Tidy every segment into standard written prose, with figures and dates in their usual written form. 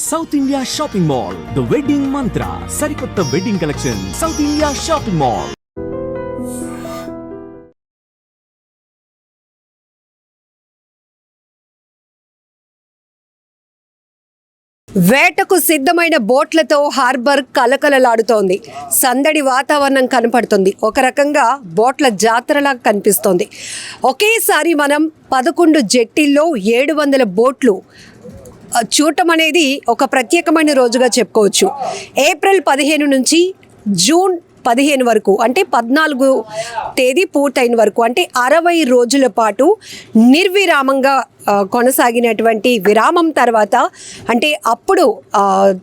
South India shopping mall, the wedding మంత్ర, సరికొత్త wedding collection, south India shopping mall. వేటకు సిద్ధమైన బోట్లతో harbour కలకలలాడుతోంది. సందడి వాతావరణం కనపడుతుంది. ఒక రకంగా బోట్ల జాతరలా కనిపిస్తోంది. ఒకేసారి మనం 11 జెట్టీల్లో 700 బోట్లు చూడటం అనేది ఒక ప్రత్యేకమైన రోజుగా చెప్పుకోవచ్చు. ఏప్రిల్ 15 నుంచి జూన్ 15 వరకు, అంటే 14 తేదీ పూర్తయిన వరకు, అంటే 60 రోజుల పాటు నిర్విరామంగా కొనసాగినటువంటి విరామం తర్వాత, అంటే అప్పుడు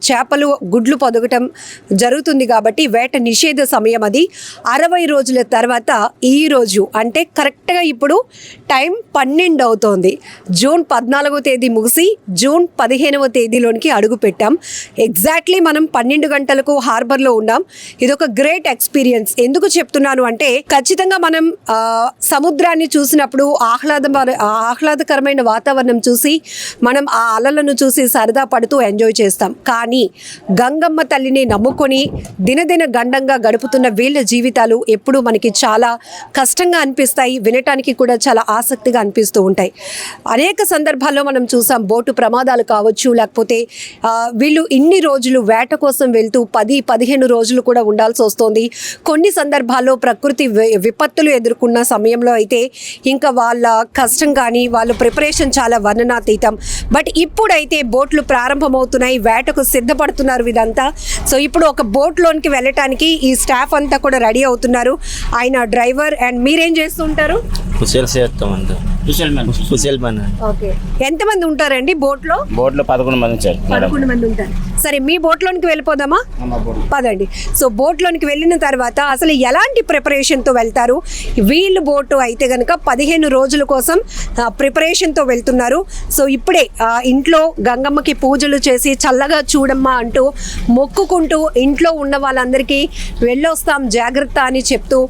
చేపలు గుడ్లు పొదగటం జరుగుతుంది కాబట్టి వేట నిషేధ సమయం అది. 60 రోజుల తర్వాత ఈరోజు, అంటే కరెక్ట్గా ఇప్పుడు టైం 12 అవుతోంది. జూన్ 14వ తేదీ ముగిసి జూన్ 15వ తేదీలోనికి అడుగు పెట్టాం. ఎగ్జాక్ట్లీ మనం 12 గంటలకు హార్బర్లో ఉన్నాం. ఇదొక గ్రేట్ ఎక్స్పీరియన్స్. ఎందుకు చెప్తున్నాను అంటే, ఖచ్చితంగా మనం సముద్రాన్ని చూసినప్పుడు ఆహ్లాదకరమైన వాతావరణం చూసి మనం ఆ అలలను చూసి సరదా పడుతూ ఎంజాయ్ చేస్తాం. కానీ గంగమ్మ తల్లిని నమ్ముకొని దినదిన గండంగా గడుపుతున్న వీళ్ళ జీవితాలు ఎప్పుడూ మనకి చాలా కష్టంగా అనిపిస్తాయి. వినటానికి కూడా చాలా ఆసక్తిగా అనిపిస్తూ ఉంటాయి. అనేక సందర్భాల్లో మనం చూసాం, బోటు ప్రమాదాలు కావచ్చు, లేకపోతే వీళ్ళు ఇన్ని రోజులు వేట కోసం వెళ్తూ 10-15 రోజులు కూడా ఉండాల్సి వస్తుంది. కొన్ని సందర్భాల్లో ప్రకృతి విపత్తులు ఎదుర్కొన్న సమయంలో అయితే ఇంకా వాళ్ళ కష్టం కానీ వాళ్ళ ప్రిపరేషన్ చాలా వర్ణనాతీతం. బట్ ఇప్పుడైతే బోట్లు ప్రారంభమవుతున్నాయి, వేటకు సిద్ధపడుతున్నారు వీళ్ళంతా. సో ఇప్పుడు ఒక బోట్లోనికి వెళ్ళటానికి ఈ స్టాఫ్ అంతా కూడా రెడీ అవుతున్నారు. ఆయన డ్రైవర్. అండ్ మీరేం చేస్తుంటారు? ఓకే, ఎంతమంది ఉంటారండి బోట్లో? 11 మంది 11 మంది ఉంటారు. సరే, మీ బోట్లోనికి వెళ్ళిపోదామా? పదండి. సో బోట్లోనికి వెళ్ళిన తర్వాత అసలు ఎలాంటి ప్రిపరేషన్తో వెళ్తారు? వీళ్ళు బోటు అయితే కనుక 15 రోజుల కోసం ప్రిపరేషన్తో వెళ్తున్నారు. సో ఇప్పుడే ఇంట్లో గంగమ్మకి పూజలు చేసి చల్లగా చూడమ్మా అంటూ మొక్కుకుంటూ ఇంట్లో ఉన్న వాళ్ళందరికీ వెళ్ళొస్తాం జాగ్రత్త అని చెప్తూ,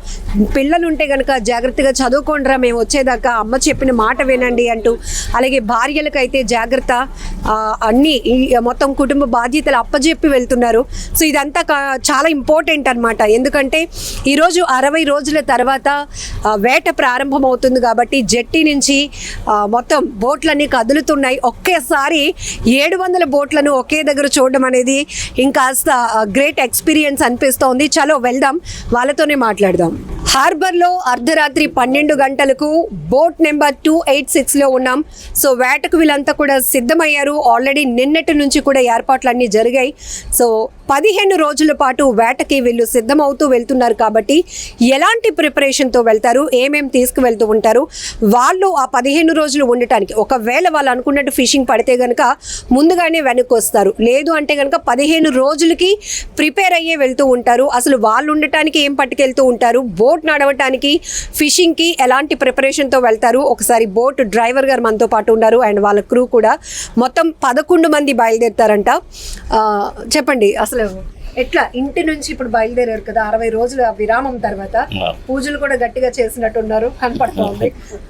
పిల్లలుంటే కనుక జాగ్రత్తగా చదువుకోండిరా మేము వచ్చేదాకా, అమ్మ చెప్పిన మాట వినండి అంటూ, అలాగే భార్యలకైతే జాగ్రత్త, అన్నీ మొత్తం కుటుంబ బాధ్యతలు అప్పజెప్పి వెళ్తున్నారు. సో ఇదంతా చాలా ఇంపార్టెంట్ అనమాట. ఎందుకంటే ఈరోజు 60 రోజుల తర్వాత వేట ప్రారంభమవుతుంది కాబట్టి జెట్టి నుంచి మొత్తం బోట్లన్నీ కదులుతున్నాయి. ఒకేసారి 700 బోట్లను ఒకే దగ్గర చూడడం అనేది ఇంకాస్త గ్రేట్ ఎక్స్పీరియన్స్ అనిపిస్తోంది. చలో వెళ్దాం, వాళ్ళతోనే మాట్లాడదాం. హార్బర్లో అర్ధరాత్రి 12 గంటలకు బోట్ నెంబర్ 286లో ఉన్నాం. సో వేటకు వీళ్ళంతా కూడా సిద్ధమయ్యారు. ఆల్రెడీ నిన్నటి నుంచి కూడా ఏర్పాట్లన్నీ జరిగాయి. సో 15 రోజుల పాటు వేటకి వీళ్ళు సిద్ధమవుతూ వెళ్తున్నారు కాబట్టి ఎలాంటి ప్రిపరేషన్తో వెళ్తారు, ఏమేమి తీసుకువెళ్తూ ఉంటారు, వాళ్ళు ఆ 15 రోజులు ఉండటానికి, ఒకవేళ వాళ్ళు అనుకున్నట్టు ఫిషింగ్ పడితే కనుక ముందుగానే వెనక్కి వస్తారు, లేదు అంటే కనుక 15 రోజులకి ప్రిపేర్ అయ్యే వెళ్తూ ఉంటారు. అసలు వాళ్ళు ఉండటానికి ఏం పట్టుకెళ్తూ ఉంటారు, బోట్ నడవటానికి, ఫిషింగ్కి ఎలాంటి ప్రిపరేషన్తో వెళ్తారు. ఒకసారి బోట్ డ్రైవర్ గారు మనతో పాటు ఉన్నారు, అండ్ వాళ్ళ క్రూ కూడా. మొత్తం 11 మంది బయలుదేరుతారంట. చెప్పండి, అసలు ఎట్లా ఇంటి నుంచి ఇప్పుడు బయలుదేరారు కదా, 60 రోజుల విరామం తర్వాత పూజలు కూడా గట్టిగా చేసినట్టున్నారు, కనపడుతుంది.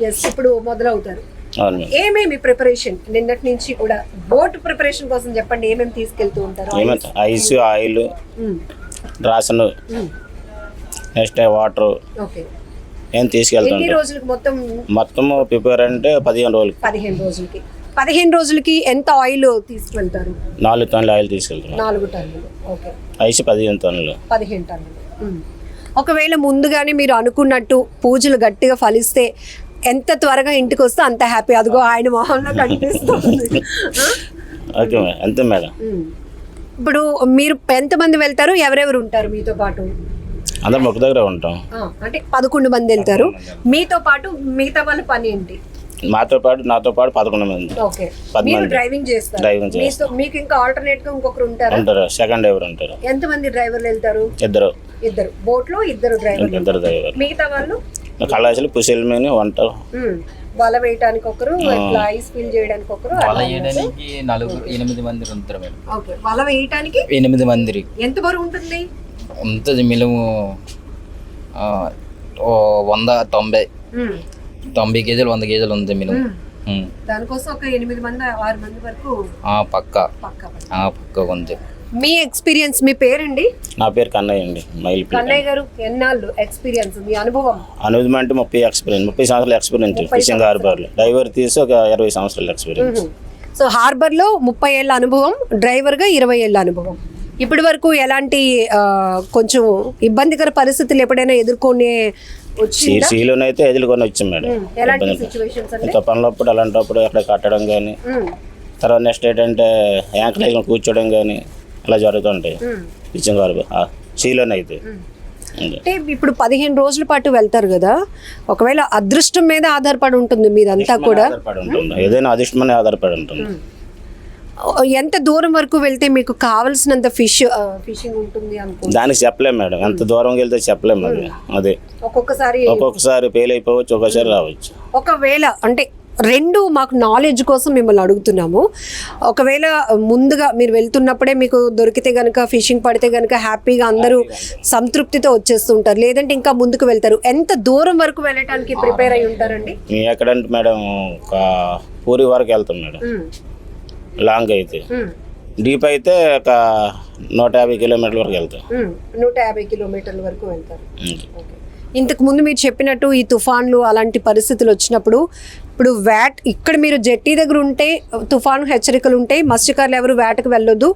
ఎస్, ఇప్పుడు మొదలవుతారు. ఏమేమి ప్రిపరేషన్ నిన్నటి నుంచి కూడా బోట్ ప్రిపరేషన్ కోసం చెప్పండి, ఏమేమి తీసుకెళ్తూ ఉంటారు? Ice, oil, ration, next water, ఏం తీసుకెళ్తాం. ఎన్ని రోజులకు మొత్తం ప్రిపేర్ అంటే 15 రోజులకి. 15 రోజులకి ఎంత ఆయిల్ తీసుకెళ్తారు? 4 టన్నుల ఆయిల్ తీసుకెళ్తాం. 4 టన్నులు. ఓకే. ఐస్ 15 టన్నులు. 15 టన్నులు. ఒకవేళ ముందుగానే మీరు అనుకున్నట్టు పూజలు గట్టిగా ఫలిస్తే ఎంత త్వరగా ఇంటికి వస్తే అంత హ్యాపీ. అదిగో ఆయన మొహంలో కనిపిస్తుంది. ఓకే, అంతే మేడం. ఇప్పుడు మీరు ఎంతమంది వెళ్తారు, ఎవరెవరు ఉంటారు మీతో పాటు? అందరం ఒక దగ్గర ఉంటాం. అంటే 11 మంది వెళ్తారు. మీతో పాటు మిగతా వాళ్ళ పని ఏంటి? నాతో పాటు 11 మంది. ఓకే, మీరు డ్రైవింగ్ చేస్తారు. మీకు ఇంకా ఆల్టర్నేట్ గా ఇంకొకరు ఉంటారు, సెకండ్ డ్రైవర్ ఉంటారు. ఎంతమంది డ్రైవర్లు వెళ్తారు? ఇద్దరు. బోట్ లో ఇద్దరు డ్రైవర్లు. మిగతా వాళ్ళు కళాశాల పుషెల్మేని వంట, వల వేయడానికి ఒకరు, ఐస్ ఫిల్ చేయడానికి ఒకరు, వల వేయడానికి 8 మంది ఉంటారు మేడం. ఓకే, వల వేయడానికి 8 మంది. ఎంత బరువు ఉంటుంది? ఉంటుంది మినిమం 190 కేజీలు 100 కేజీలు ఉంది మినిమం. దానికోసం ఒక 8 మంది 6 మంది వరకు పక్కా పక్కా. పక్కా ఉంది. మీ ఎక్స్పీరియన్స్, మీ పేరండి? నా పేరు కన్నయ్య అండి, మైల్పల్లి. కన్నయ్య గారు, ఎన్నాళ్ళు ఎక్స్పీరియన్స్, మీ అనుభవం? అనుభవం అంటే 30 సంవత్సరాల ఎక్స్పీరియన్స్ ఫిషింగ్ హార్బర్లో. డ్రైవర్ తీసి ఒక 20 సంవత్సరాల ఎక్స్పీరియన్స్. సో హార్బర్లో 30 ఏళ్ళ అనుభవం, డ్రైవర్గా 20 ఏళ్ళ అనుభవం. ఇప్పటి వరకు ఎలాంటి కొంచెం ఇబ్బందికర పరిస్థితులు ఎప్పుడైనా ఎదుర్కొనే వచ్చిందా? సీలోనైతే ఎదుర్కొని వచ్చాం మేడం. ఎలాంటి సిచ్యువేషన్స్ అంటే? ఇంకా పనులప్పుడు అలాంటప్పుడు అక్కడ కట్టడం కానీ, తర్వాత నెక్స్ట్ ఏంటంటే యాంకరేజ్ కూర్చోవడం కానీ అలా జరుగుతుంటాయి ఫిషింగ్ హార్బర్ సీలోనైతే. అంటే ఇప్పుడు 15 రోజుల పాటు వెళ్తారు కదా, ఒకవేళ అదృష్టం మీద ఆధారపడి ఉంటుంది మీదంతా కూడా. ఆధారపడి ఉంటుంది, ఏదైనా అదృష్టం మీద ఆధారపడి ఉంటుంది. ఎంత దూరం వరకు వెళ్తే మీకు కావాల్సినంత ఫిషింగ్ ఉంటుంది అనుకో? దానికి చెప్పలేము మేడం, ఎంత దూరం వెళ్తే చెప్పలేము. అది అదే ఒక్కొక్కసారి ఫెయిల్ అయిపోవచ్చు, ఒక్కొక్కసారి రావచ్చు. ఒకవేళ అంటే రెండు మాకు నాలెడ్జ్ కోసం మిమ్మల్ని అడుగుతున్నాము. ఒకవేళ ముందుగా మీరు వెళ్తున్నప్పుడే మీకు దొరికితే కనుక, ఫిషింగ్ పడితే కనుక హ్యాపీగా అందరూ సంతృప్తితో వచ్చేస్తుంటారు, లేదంటే ఇంకా ముందుకు వెళ్తారు. ఎంత దూరం వరకు వెళ్ళటానికి ప్రిపేర్ అయి ఉంటారండి? మేము ఎక్కడంటే మేడం ఒక పూరి వరకు వెళ్తాం మేడం. లాంగ్ అయితే, డీప్ అయితే ఒక 150 కిలోమీటర్ల వరకు వెళ్తాం. 150 కిలోమీటర్ల వరకు వెళ్తారు. ఇంతకు ముందు మీరు చెప్పినట్టు ఈ తుఫాన్లు అలాంటి పరిస్థితులు వచ్చినప్పుడు, ఇప్పుడు ఇక్కడ మీరు జెట్టి దగ్గర ఉంటే తుఫాను హెచ్చరికలు ఉంటాయి, మత్స్యకారులు ఎవరు వేటకు వెళ్ళొద్దు,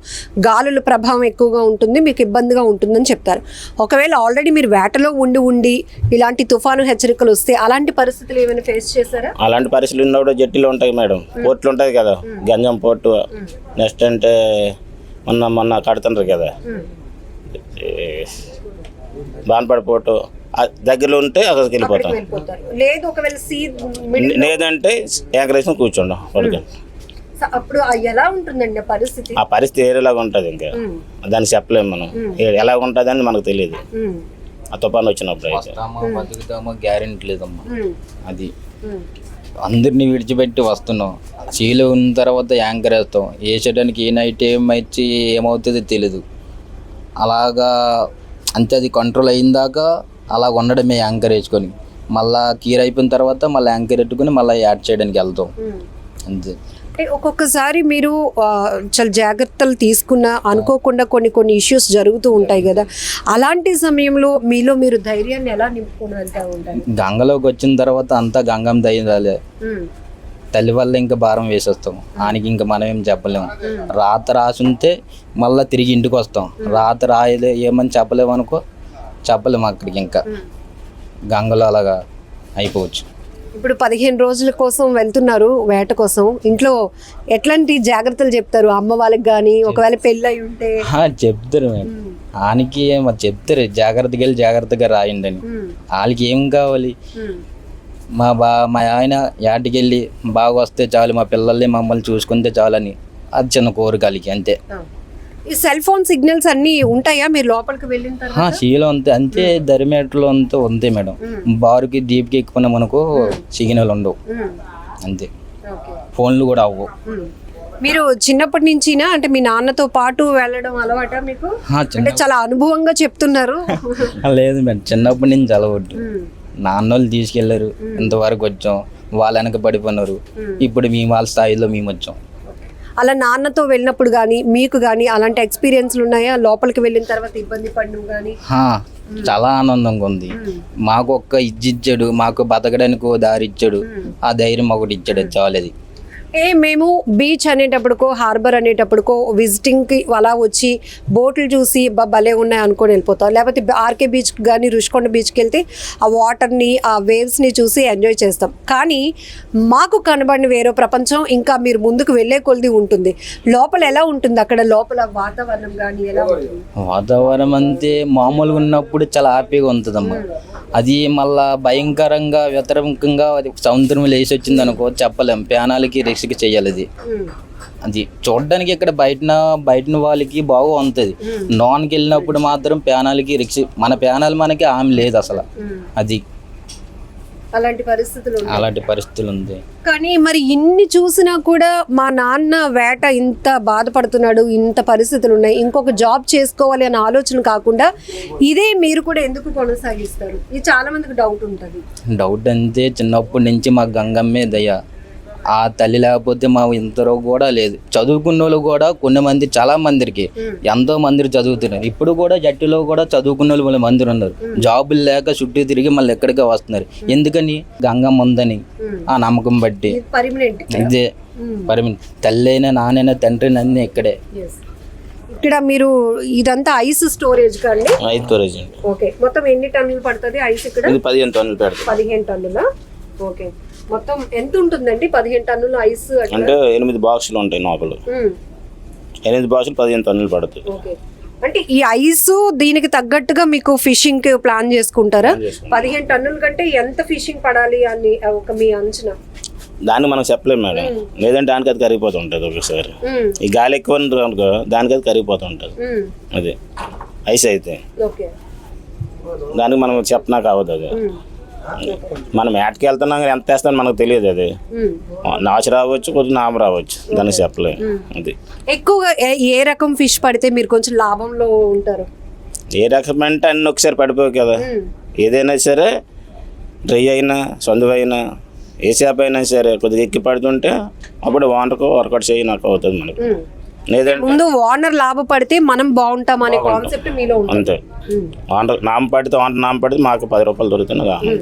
గాలుల ప్రభావం ఎక్కువగా ఉంటుంది, మీకు ఇబ్బందిగా ఉంటుందని చెప్తారు. ఒకవేళ ఆల్రెడీ మీరు వేటలో ఉండి ఇలాంటి తుఫాను హెచ్చరికలు వస్తే అలాంటి పరిస్థితులు ఏమైనా ఫేస్ చేశారా? అలాంటి పరిస్థితులు ఉన్నప్పుడు జట్టిలో ఉంటాయి మేడం, పోర్ట్లు ఉంటాయి కదా, గంజం పోర్టు, నెక్స్ట్ అంటే మొన్న కడుతుంటారు కదా బాన్పాడు పోర్టు, దగ్గరలో ఉంటే అక్కడికి వెళ్ళిపోతాం. లేదు ఒకవేళ లేదంటే యాంకరేషన్ కూర్చోండి పడుకొని. అప్పుడు ఎలా ఉంటుందండి పరిస్థితి? ఆ పరిస్థితి ఏరేలాగా ఉంటుంది, ఇంకా దాన్ని చెప్పలేము మనం, ఎలా ఉంటుంది అని మనకు తెలియదు. ఆ తుఫాను వచ్చినప్పుడు అయితే బతుకుతామో గ్యారెంటీ లేదమ్మా. అది అందరినీ విడిచిపెట్టి వస్తున్నాం, చీలు ఉన్న తర్వాత యాంకర్ వేస్తాం, వేసేయడానికి ఏ నైట్ ఏమైచ్చి ఏమవుతుందో తెలీదు. అలాగా అంతే, అది కంట్రోల్ అయిందాకా అలా ఉండడమే యాంకర్ వేసుకొని, మళ్ళీ కీర్ అయిపోయిన తర్వాత మళ్ళీ యాంకర్ పెట్టుకుని మళ్ళీ యాడ్ చేయడానికి వెళ్తాం అంతే. ఒక్కొక్కసారి మీరు చాలా జాగ్రత్తలు అనుకోకుండా కొన్ని ఇష్యూస్ జరుగుతూ ఉంటాయి కదా, అలాంటి సమయంలో మీలో మీరు ధైర్యాన్ని ఎలా నింపుకొని వెళ్తూ ఉంటారు? గంగలోకి వచ్చిన తర్వాత అంతా గంగం ధైర్యాలే, తల్లి వల్ల ఇంకా భారం వేసేస్తాం, ఆయనకి ఇంకా మనం ఏం చెప్పలేము. రాత రాసుంటే మళ్ళీ తిరిగి ఇంటికి వస్తాం, రాత రాయలే ఏమని చెప్పలేము అనుకో, చెప్పలేము అక్కడికి, ఇంకా గంగలో అలాగా అయిపోవచ్చు. ఇప్పుడు 15 రోజుల కోసం వెళ్తున్నారు వేట కోసం, ఇంట్లో ఎట్లాంటి జాగ్రత్తలు చెప్తారు అమ్మ వాళ్ళకి కానీ, ఒకవేళ పెళ్ళి అయి ఉంటే? చెప్తారు మేడం, ఆయనకి చెప్తారు జాగ్రత్తగా వెళ్ళి జాగ్రత్తగా రాయండి అని. వాళ్ళకి ఏం కావాలి, మా ఆయన యాటికి వెళ్ళి బాగా వస్తే చాలు, మా పిల్లల్ని మమ్మల్ని చూసుకుంటే చాలని, అది చిన్న కోరికలకి అంతే. ఈ సెల్ ఫోన్ సిగ్నల్స్ అన్ని ఉంటాయా మీరు లోపలికి వెళ్ళిన తర్వాత? సీలో అంతే దరిమేటలో అంతా ఉంది మేడం, బారుకి దీప్కి ఎక్కువ మనకు సిగ్నల్ ఉండవు అంతే, ఫోన్లు కూడా అవ్వవు. మీరు చిన్నప్పటి నుంచినా అంటే మీ నాన్నతో పాటు వెళ్ళడం అలవాట మీకు? అంటే చాలా అనుభవంగా చెప్తున్నారు. లేదు మేడం, చిన్నప్పటి నుంచి అలవాటు. నాన్నోళ్ళు తీసుకెళ్లారు, ఇంతవరకు వచ్చాం, వాళ్ళ వెనక పడిపోయినారు, ఇప్పుడు మేము వాళ్ళ స్థాయిలో మేము వచ్చాం. అలా నాన్నతో వెళ్ళినప్పుడు కానీ మీకు కానీ అలాంటి ఎక్స్పీరియన్స్లు ఉన్నాయా? లోపలికి వెళ్ళిన తర్వాత ఇబ్బంది పడడం కానీ? చాలా ఆనందంగా ఉంది. మాకు ఒక్క ఇచ్చాడు, మాకు బతకడానికి దారి ఇచ్చాడు, ఆ ధైర్యం ఒకటి ఇచ్చాడు, చాలది. మేము బీచ్ అనేటప్పటికో హార్బర్ అనేటప్పటికో విజిటింగ్కి అలా వచ్చి బోట్లు చూసి భలే ఉన్నాయి అనుకొని వెళ్ళిపోతాం, లేకపోతే ఆర్కే బీచ్ కానీ రుషికొండ బీచ్కి వెళ్తే ఆ వాటర్ని ఆ వేవ్స్ని చూసి ఎంజాయ్ చేస్తాం. కానీ మాకు కనబడిన వేరే ప్రపంచం ఇంకా మీరు ముందుకు వెళ్ళే కొలది ఉంటుంది. లోపల ఎలా ఉంటుంది అక్కడ లోపల వాతావరణం కానీ ఎలా ఉంటుంది? వాతావరణం అంతే మామూలుగా ఉన్నప్పుడు చాలా హ్యాపీగా ఉంటుందమ్మా. అది మళ్ళా భయంకరంగా వ్యతిరేకంగా సముద్రం లేచి వచ్చింది అనుకో, చెప్పలేం, ప్రాణాలకి రిస్క్ చేయాలి. అది చూడడానికి ఇక్కడ బయట వాళ్ళకి బాగా ఉంటుంది, నాన్కి వెళ్ళినప్పుడు మాత్రం ప్రాణాలకి రిస్క్, మన ప్రాణాలు మనకి ఆమె లేదు అసలు. అది అలాంటి పరిస్థితులు ఉంది. కానీ మరి ఇన్ని చూసినా కూడా మా నాన్న వేట ఇంత బాధపడుతున్నాడు, ఇంత పరిస్థితులు ఉన్నాయి, ఇంకొక జాబ్ చేసుకోవాలి అనే ఆలోచన కాకుండా ఇదే మీరు కూడా ఎందుకు కొనసాగిస్తారు? ఇది చాలా మందికి డౌట్ ఉంటుంది. డౌట్ అంతే, చిన్నప్పటి నుంచి మా గంగమ్మే దయ, ఆ తల్లి లేకపోతే మా ఇంతలో కూడా లేదు. చదువుకున్న వాళ్ళు కూడా కొన్ని మంది చాలా మందికి ఎంతో మంది చదువుతున్నారు. ఇప్పుడు కూడా జట్టులో కూడా చదువుకున్న వాళ్ళు మంది ఉన్నారు. జాబులు లేక చుట్టూ తిరిగి మళ్ళీ ఎక్కడికే వస్తున్నారు. ఎందుకని? గంగమ్మ ఉందని ఆ నమ్మకం బట్టి. పర్మనెంట్ ఇదే పర్మనెంట్. తల్లి అయినా నానైనా తండ్రి అన్నీ ఇక్కడే. ఇక్కడ మీరు ఇదంతా ఐస్ స్టోరేజ్ కండి? 5 స్టోరేజ్ అండి. ఓకే, మొత్తం ఎన్ని టన్నులు పడుతుంది ఐస్ ఇక్కడ? ఇది 15 టన్నులు పెడతాం. 15 టన్నులా? ఓకే, మొత్తం ఎంత ఉంటుందండి 15 టన్నుల ఐస్? అంటే 8 బాక్సులు ఉంటాయి లోపల. 8 బాక్సులు 15 టన్నులు పడుతుంది. ఓకే, అంటే ఈ ఐస్ దీనికి తగ్గట్టుగా మీకు ఫిషింగ్ కి ప్లాన్ చేసుకుంటారా? 15 టన్నుల కంటే ఎంత ఫిషింగ్ పడాలి అని ఒక మీ అంచనా? దాన్ని మనం చెప్పలేము మేడం. లేదంటే దానికి అది కరిగిపోతూ ఉంటుంది ఒకసారి. ఈ గాలి ఎక్కువ అనుకో దానికి అది కరిగిపోతూ ఉంటుంది. అది ఐస్ అయితే దానికి మనం చెప్పనా కావద్దు. అది మనం ఏటకి వెళ్తున్నాం కానీ ఎంత వేస్తామని మనకు తెలియదు. అది నాచు రావచ్చు, కొద్దిగా నామ రావచ్చు, దానికి చెప్పలేము. అది ఎక్కువగా ఏ రకం ఫిష్ పడితే మీరు కొంచెం లాభంలో ఉంటారు? ఏ రకం అంటే అన్ని ఒకసారి పడిపోవు కదా. ఏదైనా సరే డ్రై అయినా సొందువు అయినా ఏ చేప అయినా సరే కొద్దిగా ఎక్కి పడుతుంటే అప్పుడు వానకు వర్కౌట్ చేయి నాకు అవుతుంది మనకి. లేదంటే ముందు ఓనర్ లాభపడితే మనం బాగుంటాం అనే కాన్సెప్ట్ మీలో ఉంటుంది. అంతే. వానర్ నామ పడితే మాకు 10 రూపాయలు దొరుకుతుంది.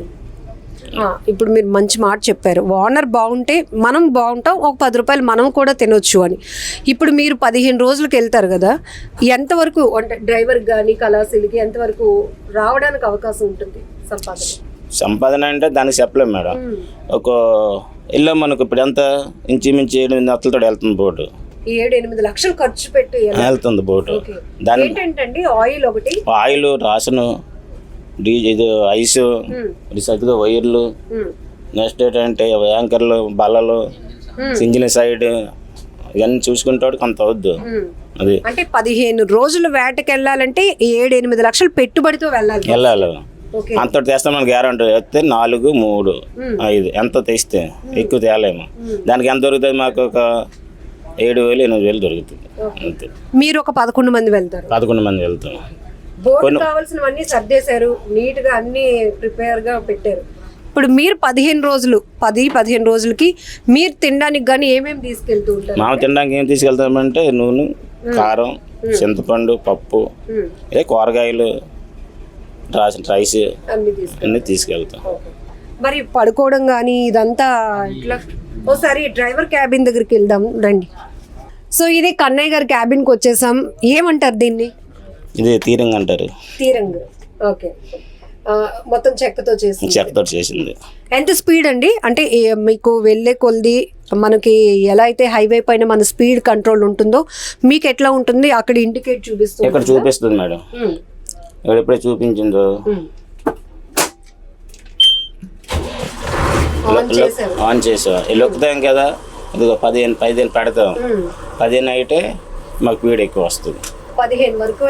ఇప్పుడు మీరు మంచి మాట చెప్పారు. ఓనర్ బాగుంటే మనం బాగుంటాం, ఒక 10 రూపాయలు మనం కూడా తినొచ్చు అని. ఇప్పుడు మీరు 15 రోజులకి వెళ్తారు కదా, ఎంతవరకు అంటే డ్రైవర్ కానీ కళాశీలకి ఎంతవరకు రావడానికి అవకాశం ఉంటుంది సంపాదన అంటే దానికి చెప్పలేము మేడం. ఒక వెళ్ళాం మనకు ఇప్పుడు ఎంత ఇంచుమించు 8 లక్షలతో వెళ్తుంది బోటు. 7-8 లక్షలు ఖర్చు పెట్టి వెళ్తుంది బోటు. దాని ఏంటండి ఆయిల్ ఒకటి, ఆయిల్, రాసను, ఇది ఐస్, రీసైకిల్ వైర్లు, నెక్స్ట్ ఏంటంటే యాంకర్లు, బల్లలు, సింగిల్ సైడ్ ఇవన్నీ చూసుకుంటాడు కొంత అవుద్దు. అది అంటే 15 రోజులు వేటకి వెళ్ళాలంటే 7-8 లక్షలు పెట్టుబడితో వెళ్ళాలి. అంత తెస్తాం మనకి గ్యారంటీ. వస్తే 4, 3, 5 ఎంత తెస్తే ఎక్కువ తేలేము. దానికి ఎంత దొరుకుతుంది? మాకు ఒక 7,000, 8,000 దొరుకుతుంది అంతే. మీరు ఒక 11 మంది వెళ్తారు? 11 మంది వెళ్తాం. బోట్ కావాల్సినవన్నీ సర్దేశారు, నీట్ గా అన్ని ప్రిపేర్ గా పెట్టారు. ఇప్పుడు మీరు 15 రోజులకి మీరు తినడానికి కానీ ఏమేమి తీసుకెళ్తూ ఉంటారు? మేము తినడానికి ఏం తీసుకెళ్తామంటే నూనె, కారం, చింతపండు, పప్పు, కూరగాయలు, రైస్ అన్ని తీసుకెళ్తాం. మరి పడుకోవడం కానీ ఇదంతా ఇట్లా ఓసారి డ్రైవర్ క్యాబిన్ దగ్గరికి వెళ్దాం రండి. సో ఇది కన్నయ్య గారి క్యాబిన్కి వచ్చేసాం. ఏమంటారు దీన్ని? ఇది తీరంగ్ అంటారు. తీరంగ్. ఓకే, మొత్తం చెక్కతో చేసింది. ఎంత స్పీడ్ అండి? అంటే మీకు వెళ్ళే కొద్ది మనకి ఎలా అయితే హైవే పైన మన స్పీడ్ కంట్రోల్ ఉంటుందో మీకు ఎట్లా ఉంటుంది? అక్కడ ఇండికేట్ చూపిస్తుంది. ఇక్కడ చూపిస్తుంది మేడం. ఎప్పుడే చూపించిందో ఆన్ చేసా లొక్కుతాం కదా. ఇదిగో 15 పెడతాం. 15 అయితే మాకు స్పీడ్ ఎక్కువ వస్తుంది. 15 వరకు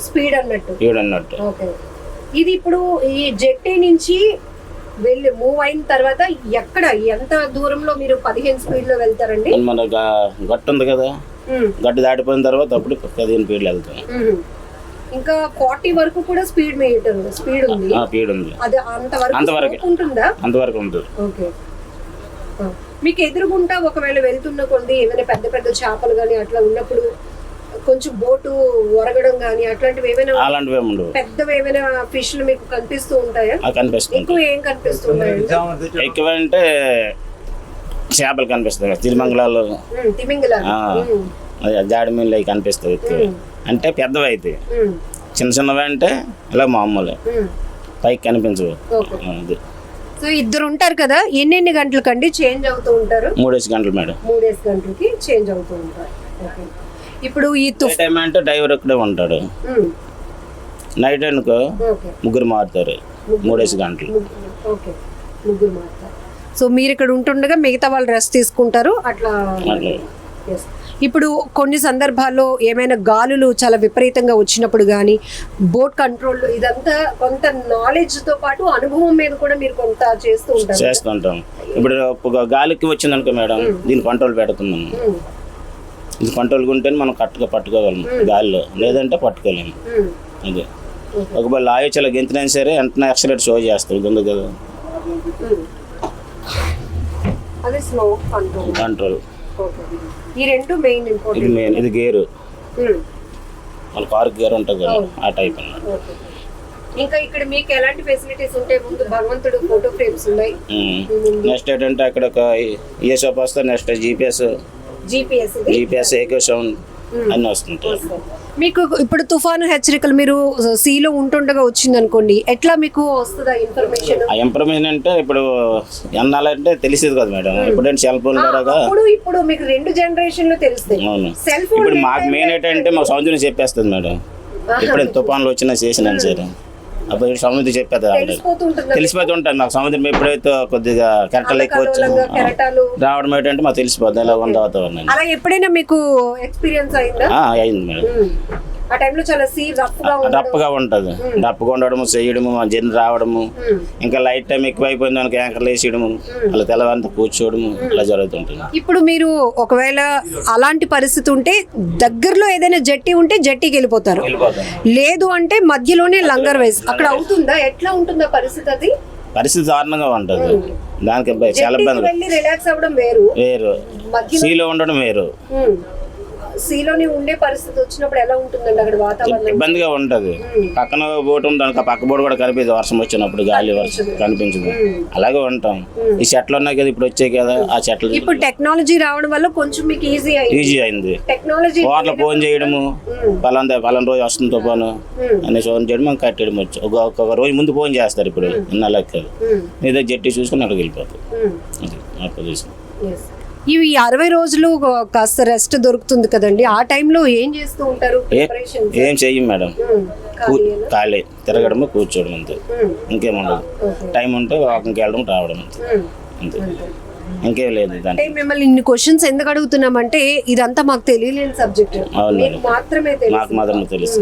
స్పీడ్ అన్నట్టు. ఓకే, ఇది ఇప్పుడు ఈ జెట్టి నుంచి వెళ్ళి మూవ్ అయిన తర్వాత ఎక్కడ ఎంత దూరంలో మీరు 15 స్పీడ్ లో వెళ్తారండి? మన గట్టు ఉంది కదా, గట్టు దాటిపోయిన తర్వాత అప్పుడు 15 స్పీడ్ వెళ్తాం. ఇంకా 40 వరకు కూడా స్పీడ్ ఉంది. అది అంతవరకు ఉంటుందా? అంతవరకు ఉంటుంది. ఓకే, మీకు ఎదురుగుంటా ఒకవేళ వెళ్తున్న కొద్ది ఏమైనా పెద్ద పెద్ద చేపలు కానీ అట్లా ఉన్నప్పుడు కొంచెం బోటు ఒరగడం కానీ అట్లాంటివి ఏమైనా పెద్దవి ఏమైనా ఫిష్లు మీకు కనిపిస్తూ ఉంటాయా? ఎక్కువ ఏం కనిపిస్తున్నాయి? ఎక్కువ అంటే చేపలు కనిపిస్తాయి. తిమింగలాలు, జాడి మీన్లు అవి కనిపిస్తాయి ఎక్కువ. అంటే పెద్దవి అయితే, చిన్నవి అంటే ఇలా మామూలు పైకి కనిపించవు. సో ఇద్దరు ఉంటారు కదా, ఎన్ని గంటలకండి చేంజ్ అవుతూ ఉంటారు? 3 గంటలు మేడం. 3 గంటలకి చేంజ్ అవుతూ ఉంటారు. ఇప్పుడు ఈ టైం అంటే డ్రైవర్ ఒక్కడే ఉంటాడు. నైట్ అనుకో ముగ్గురు మారుతారు. 3 గంటలు. ఓకే, ముగ్గురు మారుతారు. సో మీరు ఇక్కడ ఉంటుండగా మిగతా వాళ్ళు రెస్ట్ తీసుకుంటారు అట్లా. ఇప్పుడు కొన్ని సందర్భాల్లో ఏమైనా గాలులు చాలా విపరీతంగా వచ్చినప్పుడు కానీ బోట్ కంట్రోల్ ఇదంతా కొంత నాలెడ్జ్తో పాటు అనుభవం మీద కూడా మీరు కొంత చేస్తుంటాం. ఇప్పుడు గాలికి వచ్చింది అనుకో మేడం, దీని కంట్రోల్ పెడుతున్నాం. ఇది కంట్రోల్ ఉంటేనే మనం కరెక్ట్గా పట్టుకోగలము గాలిలో, లేదంటే పట్టుకోలేము. అదే ఒకవేళ లాయో చాలా గెంతినా సరే వెంటనే యాక్సిలేటర్ షో చేస్తాం. ఉంది కదా అది స్లో కంట్రోల్. కంట్రోల్. ఈ రెండు మెయిన్ ఇది ఇంపార్టెంట్. మెయిన్. ఇది గేరు, మన కారు గేర్ ఉంటుంది కదా ఆ టైప్ అన్నమాట. ఇంకా ఇక్కడ మీకు ఎలాంటి ఫెసిలిటీస్ ఉంటాయి? ముందు భగవంతుడు ఫోటో ఫ్రేమ్స్ ఉన్నాయి. నెక్స్ట్ ఏంటంటే అక్కడ ఒక ఈఎస్ఓ వస్తే నెక్స్ట్ జిపిఎస్ ఏకో సౌండ్ అన్నీ వస్తుంటాయి. మీకు ఇప్పుడు తుఫాను హెచ్చరికలు మీరు సీలో ఉంటుండగా వచ్చింది అనుకోండి, ఎట్లా మీకు వస్తుందా ఇన్ఫర్మేషన్? ఆ ఇన్ఫర్మేషన్ అంటే ఇప్పుడు ఎన్నాలంటే తెలిసేది కదా మేడం. ఇప్పుడు సెల్ ఫోన్ ద్వారా ఇప్పుడు మీకు 2 జనరేషన్లు తెలుస్తాయి. అవును. సెల్ ఫోన్ ఇప్పుడు మాకు మెయిన్ ఏంటంటే మాకు సముద్రం చెప్పేస్తుంది మేడం. ఇప్పుడు తుఫాన్లు వచ్చినా చేసినాను సరే అప్పుడు సముద్రం చెప్పేది తెలిసిపోతూ ఉంటాను నాకు. సముద్రం ఎప్పుడైతే కొద్దిగా కెరటాలు ఎక్కువ వచ్చి రావడం ఏంటంటే మాకు తెలిసిపోతుంది ఎలా ఉంది వాతావరణం. అలా ఎప్పుడైనా మీకు ఎక్స్పీరియన్స్ అయిందా? అయింది మేడం. ఆ టైంలో చాలా సీ రఫ్గా ఉంటుంది. రఫ్గా ఉండడము, చేయడము, జర్నీ రావడము, ఇంకా లైట్ టైం ఎక్కువ అయిపోయింది మనకి యాంకర్లు వేసేయడము, అలా తెల్లవారంతా కూర్చోవడము ఇలా జరుగుతుంటుంది. ఇప్పుడు మీరు ఒకవేళ అలాంటి పరిస్థితి ఉంటే దగ్గరలో ఏదైనా జట్టి ఉంటే జట్టికి వెళ్ళిపోతారు, లేదు అంటే మధ్యలోనే లంగర్ వేసి అక్కడ అవుతుందా? ఎట్లా ఉంటుందా పరిస్థితి? అది పరిస్థితి దారుణంగా ఉంటుంది. దానికి చాలా ఇబ్బంది. రిలాక్స్ అవ్వడం వేరు, సీలో ఉండడం వేరు. సీలోనే ఉండే పరిస్థితి వచ్చినప్పుడు ఎలా ఉంటుందండి అక్కడ వాతావరణం? ఇబ్బందిగా ఉంటది. పక్కన బోట్ ఉంటుంది, పక్క బోట్ కూడా కనిపించదు. వర్షం వచ్చినప్పుడు గాలి వర్షం కనిపించదు. అలాగే ఉంటాం. ఈ చెట్లు ఉన్నాయి కదా ఇప్పుడు వచ్చాయి కదా ఆ చెట్లు. ఇప్పుడు టెక్నాలజీ రావడం వల్ల కొంచెం మీకు ఈజీ అయింది. టెక్నాలజీ వాటిలో ఫోన్ చేయడము, పలానా రోజు వస్తుంది తుఫాను అని ఫోన్ చేయడం, మనం కట్టేయడం వచ్చు. ఒక రోజు ముందు ఫోన్ చేస్తారు. ఇప్పుడు ఇన్న లెక్కలు ఏదో జట్టి చూసుకుని అక్కడికి వెళ్ళిపోతాం. అది మా పొజిషన్. ఇవి 60 రోజులు కాస్త రెస్ట్ దొరుకుతుంది కదండి, ఆ టైంలో ఏం చేస్తూ ఉంటారు? ఏం చెయ్యం మేడం, ఖాళీ తిరగడము కూర్చోవడం అంతే, ఇంకేముండదు. టైం ఉంటే వాకింగ్కి వెళ్ళడం రావడం అంతే, అంతే, ఇంకేం లేదు. అంటే మిమ్మల్ని ఇన్ని క్వశ్చన్స్ ఎందుకు అడుగుతున్నామంటే ఇదంతా మాకు తెలియలేని సబ్జెక్ట్, మాత్రమే తెలుసు.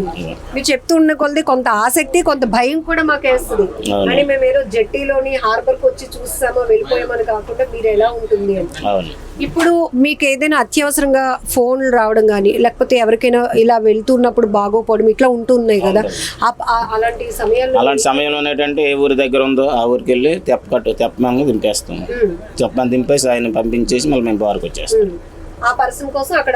మీరు చెప్తున్న కొలది కొంత ఆసక్తి, కొంత భయం కూడా మాకు వేస్తుంది. అని మేము ఏదో జట్టీలోని హార్బర్కి వచ్చి చూస్తామో వెళ్ళిపోయామని కాకుండా మీరు ఎలా ఉంటుంది అని. ఇప్పుడు మీకు ఏదైనా అత్యవసరంగా ఫోన్లు రావడం కానీ, లేకపోతే ఎవరికైనా ఇలా వెళ్తున్నప్పుడు బాగోపోవడం ఇట్లా ఉంటున్నాయి కదా, అలాంటి సమయంలో ఏంటంటే ఏ ఊరి దగ్గర ఉందో ఆ ఊరికి వెళ్ళి తెప్పమని దింపేస్తాం. తెప్పమని దింపేసి ఆయన పంపించేసి మళ్ళీ మేము బార్కి వచ్చేస్తాం. ఆ పర్సన్ కోసం అక్కడ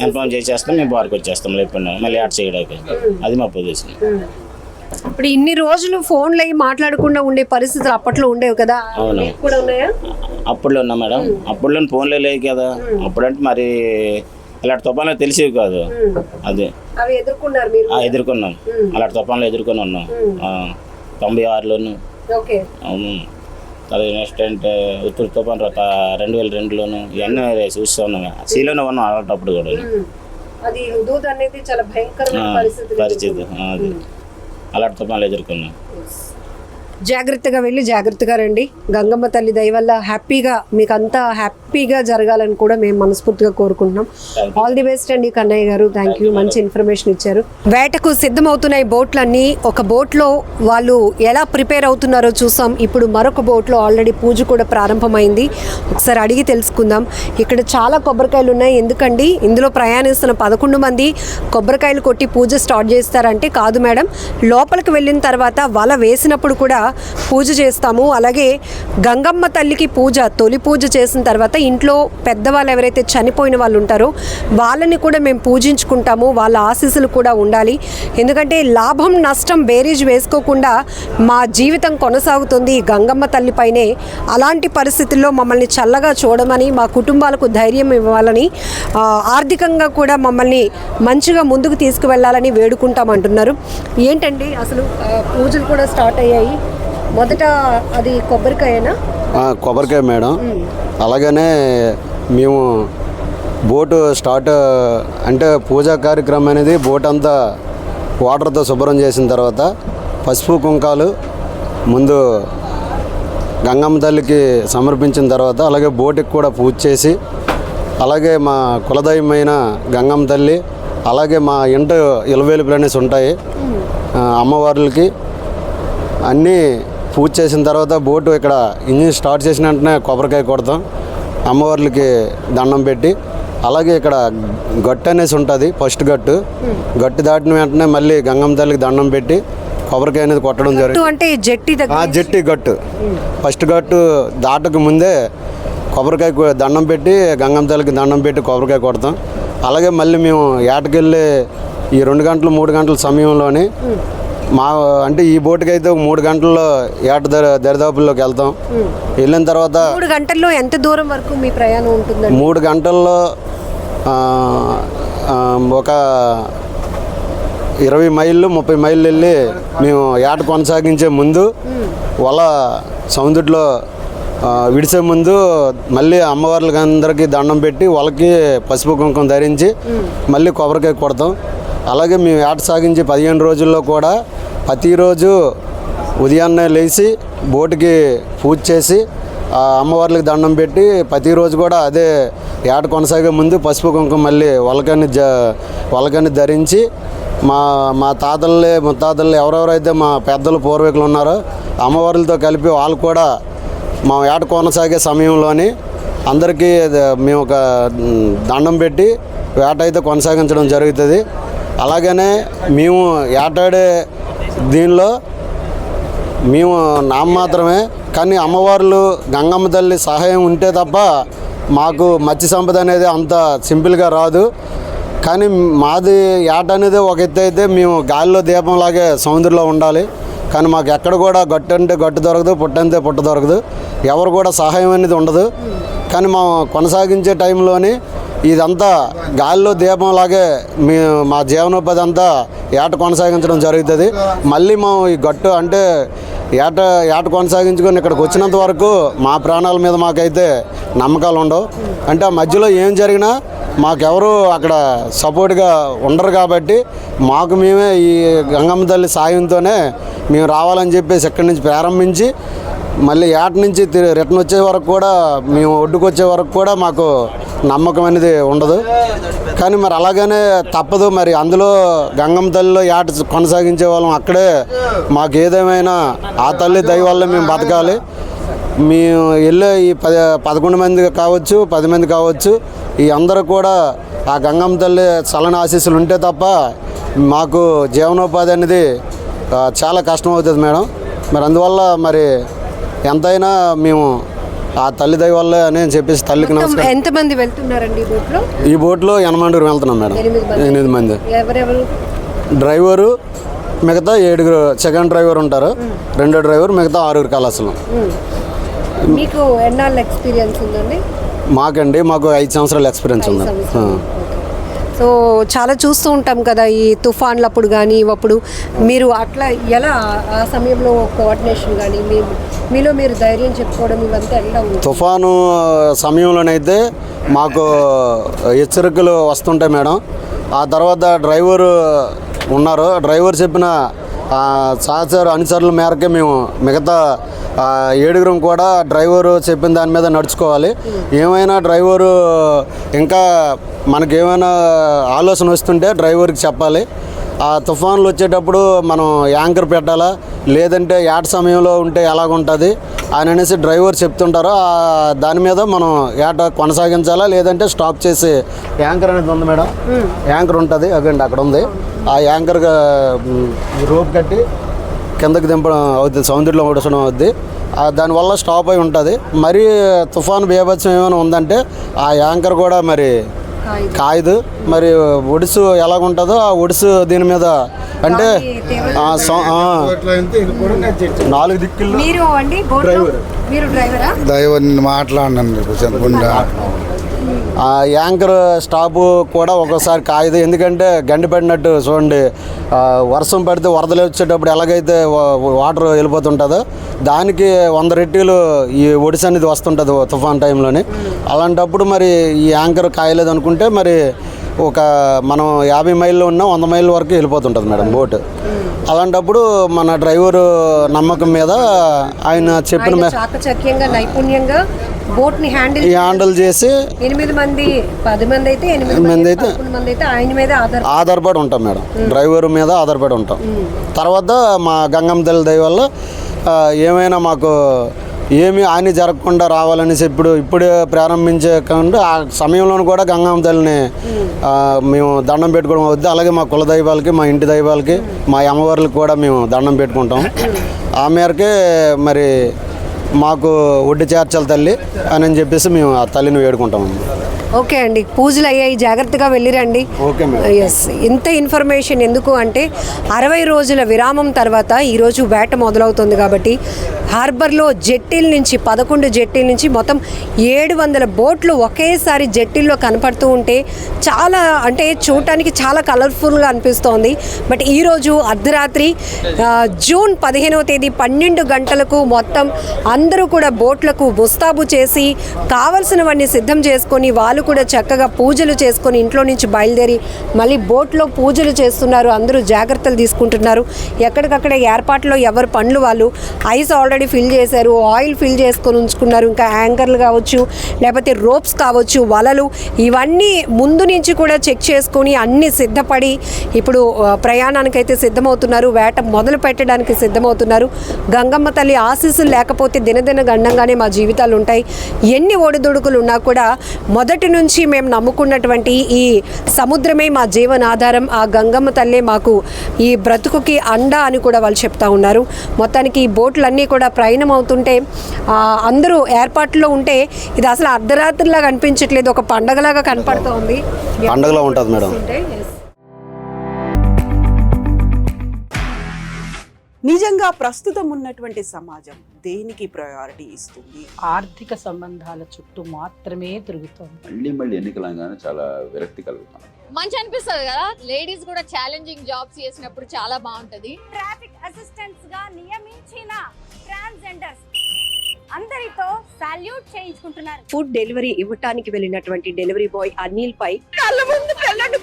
ఇన్ఫార్మ్ చేసేస్తాం, మేము బార్కి వచ్చేస్తాం. లేకపోతే మళ్ళీ యాడ్ చేయడానికి అది మా పొజిషన్. ఇప్పుడు ఇన్ని రోజులు ఫోన్లు అయ్యి మాట్లాడకుండా ఉండే పరిస్థితులు అప్పట్లో ఉండేవి కదా, కూడా ఉన్నాయా? అప్పుడులో ఉన్నా మేడం, అప్పుడులో ఫోన్లే లేవు కదా. అప్పుడంటే మరి అలాంటి తుఫాన్లు తెలిసేవి కాదు. అదే ఎదుర్కొన్నాం, అలాంటి తుఫాన్లు ఎదుర్కొని ఉన్నాం 96లోను. అది నెక్స్ట్ అంటే ఉత్తర తుఫాన్ 2002లోను ఇవన్నీ చూస్తూ ఉన్నాం. సీలోనే ఉన్నాం అలాంటప్పుడు కూడా. పరిస్థితి అది అలాంటి తుఫాన్లు ఎదుర్కొన్నాం. జాగ్రత్తగా వెళ్ళి జాగ్రత్తగా రండి. గంగమ్మ తల్లి దయ వల్ల హ్యాపీగా మీకు అంతా హ్యాపీగా జరగాలని కూడా మేము మనస్ఫూర్తిగా కోరుకుంటున్నాం. ఆల్ ది బెస్ట్ అండి కన్నయ్య గారు, థ్యాంక్ యూ, మంచి ఇన్ఫర్మేషన్ ఇచ్చారు. వేటకు సిద్ధమవుతున్నాయి బోట్లన్నీ. ఒక బోట్లో వాళ్ళు ఎలా ప్రిపేర్ అవుతున్నారో చూసాం. ఇప్పుడు మరొక బోట్లో ఆల్రెడీ పూజ కూడా ప్రారంభమైంది. ఒకసారి అడిగి తెలుసుకుందాం. ఇక్కడ చాలా కొబ్బరికాయలు ఉన్నాయి. ఎందుకండి ఇందులో ప్రయాణిస్తున్న 11 మంది కొబ్బరికాయలు కొట్టి పూజ స్టార్ట్ చేస్తారంటే కాదు మేడం, లోపలికి వెళ్ళిన తర్వాత వల వేసినప్పుడు కూడా పూజ చేస్తాము. అలాగే గంగమ్మ తల్లికి పూజ, తొలి పూజ చేసిన తర్వాత ఇంట్లో పెద్దవాళ్ళు ఎవరైతే చనిపోయిన వాళ్ళు ఉంటారో వాళ్ళని కూడా మేము పూజించుకుంటాము. వాళ్ళ ఆశీస్సులు కూడా ఉండాలి. ఎందుకంటే లాభం నష్టం బేరీజ్ వేసుకోకుండా మా జీవితం కొనసాగుతుంది గంగమ్మ తల్లిపైనే. అలాంటి పరిస్థితుల్లో మమ్మల్ని చల్లగా చూడమని, మా కుటుంబాలకు ధైర్యం ఇవ్వాలని, ఆర్థికంగా కూడా మమ్మల్ని మంచిగా ముందుకు తీసుకువెళ్ళాలని వేడుకుంటామంటున్నారు. ఏంటండి అసలు పూజలు కూడా స్టార్ట్ అయ్యాయి. మొదట అది కొబ్బరికాయనా? కొబ్బరికాయ మేడం. అలాగనే మేము బోటు స్టార్ట్ అంటే పూజా కార్యక్రమం అనేది బోట్ అంతా వాటర్తో శుభ్రం చేసిన తర్వాత పసుపు కుంకాలు ముందు గంగమ్మ తల్లికి సమర్పించిన తర్వాత అలాగే బోటుకి కూడా పూజ చేసి, అలాగే మా కులదైవమైన గంగమ్మ తల్లి, అలాగే మా ఇంట ఇలవేలుపులు అనేసి ఉంటాయి అమ్మవార్లకి అన్నీ పూజ చేసిన తర్వాత బోటు ఇక్కడ ఇంజిన్ స్టార్ట్ చేసిన వెంటనే కొబ్బరికాయ కొడతాం, అమ్మవార్లకి దండం పెట్టి. అలాగే ఇక్కడ గట్టు అనేసి ఉంటుంది, ఫస్ట్ గట్టు దాటిన వెంటనే మళ్ళీ గంగమ్మ తల్లికి దండం పెట్టి కొబ్బరికాయ అనేది కొట్టడం గట్టు జరుగుతుంది. అంటే జట్టి దగ్గర జట్టి గట్టు ఫస్ట్ గట్టు దాటకు ముందే కొబ్బరికాయ దండం పెట్టి గంగమ్మ తల్లికి దండం పెట్టి కొబ్బరికాయ కొడతాం. అలాగే మళ్ళీ మేము ఏటకెళ్ళి ఈ 2 గంటలు 3 గంటల సమయంలోని అంటే ఈ బోటుకి అయితే 3 గంటల్లో ఏట దరిదాపుల్లోకి వెళ్తాం. వెళ్ళిన తర్వాత 3 గంటల్లో ఎంత దూరం వరకు మీ ప్రయాణం ఉంటుందండి? 3 గంటల్లో ఒక 20 మైళ్ళు 30 మైళ్ళు వెళ్ళి మేము ఏట కొనసాగించే ముందు వల సముద్రంలో విడిసే ముందు మళ్ళీ అమ్మవార్లకి అందరికీ దండం పెట్టి వాళ్ళకి పసుపు కుంకుమ ధరించి మళ్ళీ కొబ్బరికాయ కొడతాం. అలాగే మేము ఏట సాగించి 15 రోజుల్లో కూడా ప్రతిరోజు ఉదయాన్నే లేచి బోటుకి పూజ చేసి అమ్మవార్లకి దండం పెట్టి ప్రతిరోజు కూడా అదే ఏట కొనసాగే ముందు పసుపు కుంకుమ మళ్ళీ వలకని ధరించి మా తాతల్ని ముత్తాతల్ని ఎవరెవరైతే మా పెద్దలు పూర్వీకులు ఉన్నారో అమ్మవార్లతో కలిపి వాళ్ళు కూడా మా ఏట కొనసాగే సమయంలోని అందరికీ మేము ఒక దండం పెట్టి వేట అయితే కొనసాగించడం జరుగుతుంది. అలాగనే మేము ఏటాడే దీనిలో మేము మాత్రమే కానీ అమ్మవార్లు గంగమ్మ తల్లి సహాయం ఉంటే తప్ప మాకు మత్స్య సంపద అనేది అంత సింపుల్గా రాదు. కానీ మాది ఏట అనేది ఒక ఎత్తు అయితే మేము గాలిలో దీపంలాగే సముద్రంలో ఉండాలి. కానీ మాకు ఎక్కడ కూడా గట్టు అంటే గట్టు దొరకదు, పుట్ట అంటే పుట్ట దొరకదు, ఎవరు కూడా సహాయం అనేది ఉండదు. కానీ మా కొనసాగించే టైంలోని ఇదంతా గాలిలో దీపంలాగే మా జీవనోపాధి అంతా ఏట కొనసాగించడం జరుగుతుంది. మళ్ళీ మేము ఈ గట్టు అంటే ఏట కొనసాగించుకొని ఇక్కడికి వచ్చినంత వరకు మా ప్రాణాల మీద మాకైతే నమ్మకాలు ఉండవు. అంటే ఆ మధ్యలో ఏం జరిగినా మాకెవరు అక్కడ సపోర్ట్గా ఉండరు కాబట్టి మాకు మేమే ఈ గంగమ్మ తల్లి సాయంతోనే మేము రావాలని చెప్పేసి ఇక్కడి నుంచి ప్రారంభించి మళ్ళీ ఏట నుంచి రిటర్న్ వచ్చే వరకు కూడా మేము ఒడ్డుకు వచ్చే వరకు కూడా మాకు నమ్మకం అనేది ఉండదు. కానీ మరి అలాగనే తప్పదు. మరి అందులో గంగమ్మ తల్లిలో ఏట కొనసాగించే వాళ్ళం అక్కడే మాకు ఏదేమైనా ఆ తల్లి దయ వల్ల మేము బతకాలి. మేము వెళ్ళే ఈ 11 మంది కావచ్చు 10 మంది కావచ్చు ఈ అందరూ కూడా ఆ గంగమ్మ తల్లి చల్లని ఆశీస్సులు ఉంటే తప్ప మాకు జీవనోపాధి అనేది చాలా కష్టం అవుతుంది మేడం. మరి అందువల్ల మరి ఎంతైనా మేము ఆ తల్లి దయ వల్లే అని చెప్పేసి తల్లికి నమస్కారం. ఎంతమంది వెళ్తున్నారండి ఈ బోట్లో? ఈ బోట్లో 8 మంది వెళ్తున్నాం మేడం. 8 మంది. ఎవరెవరు? డ్రైవరు మిగతా 7 సెకండ్ డ్రైవర్ ఉంటారు, 2 డ్రైవర్ మిగతా 6 కలాసులు. మీకు ఎన్నాళ్ళ ఎక్స్పీరియన్స్ ఉందండి? మాకు 5 సంవత్సరాల ఎక్స్పీరియన్స్ ఉంది. సో చాలా చూస్తూ ఉంటాం కదా ఈ తుఫాన్లప్పుడు కానీ ఇవప్పుడు మీరు అట్లా ఎలా ఆ సమయంలో కోఆర్డినేషన్ కానీ మీలో మీరు ధైర్యం చెప్పుకోవడం ఇవంతా ఎలా ఉంది? తుఫాను సమయంలోనైతే మాకు హెచ్చరికలు వస్తుంటాయి మేడం. ఆ తర్వాత డ్రైవరు ఉన్నారు, డ్రైవర్ చెప్పిన సహచర అనుసరుల మేరకే మేము మిగతా 7 కూడా డ్రైవరు చెప్పిన దాని మీద నడుచుకోవాలి. ఏమైనా డ్రైవరు ఇంకా మనకేమైనా ఆలోచన వస్తుంటే డ్రైవర్కి చెప్పాలి. ఆ తుఫాన్లు వచ్చేటప్పుడు మనం యాంకర్ పెట్టాలా లేదంటే ఏట సమయంలో ఉంటే ఎలాగుంటుంది అని అనేసి డ్రైవర్ చెప్తుంటారో దాని మీద మనం ఏట కొనసాగించాలా లేదంటే స్టాప్ చేసి యాంకర్ అనేది ఉంది మేడం, యాంకర్ ఉంటుంది అగండి అక్కడ ఉంది. ఆ యాంకర్ రోప్ కట్టి కిందకి దింపడం అవుతుంది, సముద్రంలో ఉడసడం అవుద్ది. దానివల్ల స్టాప్ అయి ఉంటుంది. మరి తుఫాను బీభత్సం ఏమైనా ఉందంటే ఆ యాంకర్ కూడా మరి కాయదు. మరి ఒడిసు ఎలాగుంటుందో ఆ ఒడిసు దీని మీద అంటే 4 దిక్కులు డ్రైవర్ని మాట్లాడినాను. ఆ యాంకర్ స్టాపు కూడా ఒక్కోసారి కాయదు. ఎందుకంటే గండి పడినట్టు చూడండి, వర్షం పడితే వరదలు వచ్చేటప్పుడు ఎలాగైతే వాటర్ వెళ్ళిపోతుంటుందో దానికి 100 రెట్టిలు ఈ ఒడిసి అనేది వస్తుంటుంది తుఫాన్ టైంలోని. అలాంటప్పుడు మరి ఈ యాంకర్ కాయలేదు అనుకుంటే మరి మనం 50 మైళ్ళు ఉన్నా 100 మైళ్ళ వరకు వెళ్ళిపోతుంటుంది మేడం బోటు. అలాంటప్పుడు మన డ్రైవరు నమ్మకం మీద ఆయన చెప్పిన చాకచక్యంగా నైపుణ్యంగా బోట్ని హ్యాండిల్ చేసి 8 మంది 10 మంది అయితే 8 మంది అయితే 11 మంది అయితే ఆయన మీద ఆధారపడి ఉంటాం మేడం, డ్రైవర్ మీద ఆధారపడి ఉంటాం. తర్వాత మా గంగమ్మ తల్లి దయ వల్ల ఏమైనా మాకు ఏమి హాని జరగకుండా రావాలనేసి ఇప్పుడు ప్రారంభించకుండా ఆ సమయంలో కూడా గంగమ్మ తల్లిని మేము దండం పెట్టుకోవడం అవుద్ది. అలాగే మా కుల దైవాలకి, మా ఇంటి దైవాలకి, మా అమ్మవార్లకి కూడా మేము దండం పెట్టుకుంటాం. ఆ మేరకే మరి మాకు ఒడ్డు చేర్చాల తల్లి అని చెప్పేసి మేము ఆ తల్లిని వేడుకుంటామండి. ఓకే అండి, పూజలు అయ్యాయి, జాగ్రత్తగా వెళ్ళిరండి. Okay madam. ఎస్, ఇంత ఇన్ఫర్మేషన్ ఎందుకు అంటే 60 రోజుల విరామం తర్వాత ఈరోజు వేట మొదలవుతుంది కాబట్టి హార్బర్లో జెట్టీల నుంచి 11 జెట్టీల నుంచి మొత్తం 700 బోట్లు ఒకేసారి జెట్టీల్లో కనపడుతూ ఉంటే చాలా అంటే చూడటానికి చాలా కలర్ఫుల్గా అనిపిస్తోంది. బట్ ఈరోజు అర్ధరాత్రి జూన్ 15వ తేదీ 12 గంటలకు మొత్తం అందరూ కూడా బోట్లకు ముస్తాబు చేసి కావలసినవన్నీ సిద్ధం చేసుకొని వాళ్ళు కూడా చక్కగా పూజలు చేసుకొని ఇంట్లో నుంచి బయలుదేరి మళ్ళీ బోట్లో పూజలు చేస్తున్నారు. అందరూ జాగ్రత్తలు తీసుకుంటున్నారు. ఎక్కడికక్కడ ఏర్పాట్లో ఎవరి పనులు వాళ్ళు. ఐస్ ఆల్రెడీ ఫిల్ చేశారు, ఆయిల్ ఫిల్ చేసుకొని ఉంచుకున్నారు. ఇంకా యాంకర్లు కావచ్చు, లేకపోతే రోప్స్ కావచ్చు, వలలు, ఇవన్నీ ముందు నుంచి కూడా చెక్ చేసుకొని అన్నీ సిద్ధపడి ఇప్పుడు ప్రయాణానికైతే సిద్ధమవుతున్నారు. వేట మొదలు పెట్టడానికి సిద్ధమవుతున్నారు. గంగమ్మ తల్లి ఆశీస్సులు లేకపోతే దినదిన గండంగానే మా జీవితాలు ఉంటాయి. ఎన్ని ఒడిదుడుకులు ఉన్నా కూడా మొదటి నుంచి మేము నమ్ముకున్నటువంటి ఈ సముద్రమే మా జీవనాధారం. ఆ గంగమ్మ తల్లే మాకు ఈ బ్రతుకుకి అండ అని కూడా వాళ్ళు చెప్తా ఉన్నారు. మొత్తానికి ఈ బోట్లన్నీ కూడా ప్రయాణం అవుతుంటే అందరూ ఏర్పాట్లో ఉంటే ఇది అసలు అర్ధరాత్రిలాగా అనిపించట్లేదు, ఒక పండగలాగా కనపడుతోంది. పండగలా ఉంటుంది మేడం. నిజంగా ప్రస్తుతం ఉన్నటువంటి సమాజం దేనికి ప్రయారిటీ ఇస్తుంది? ఆర్థిక సంబంధాల చుట్టూ మాత్రమే తిరుగుతోంది. మళ్ళీ ఎన్నికలంగానే చాలా విరక్తి కలుగుతాం. మంచి అనిపిస్తుంది కదా, లేడీస్ కూడా ఛాలెంజింగ్ జాబ్స్ చేసినప్పుడు చాలా బాగుంటది. ట్రాఫిక్ అసిస్టెంట్స్ గా నియమించిన ట్రాన్స్జెండర్స్ అందరితో సాల్యూట్ చేయించుకుంటున్నారు. ఫుడ్ డెలివరీ ఇవ్వటానికి వెళ్ళినటువంటి డెలివరీ బాయ్ అనిల్ పై కళ్ళ ముందు పెళ్ళండి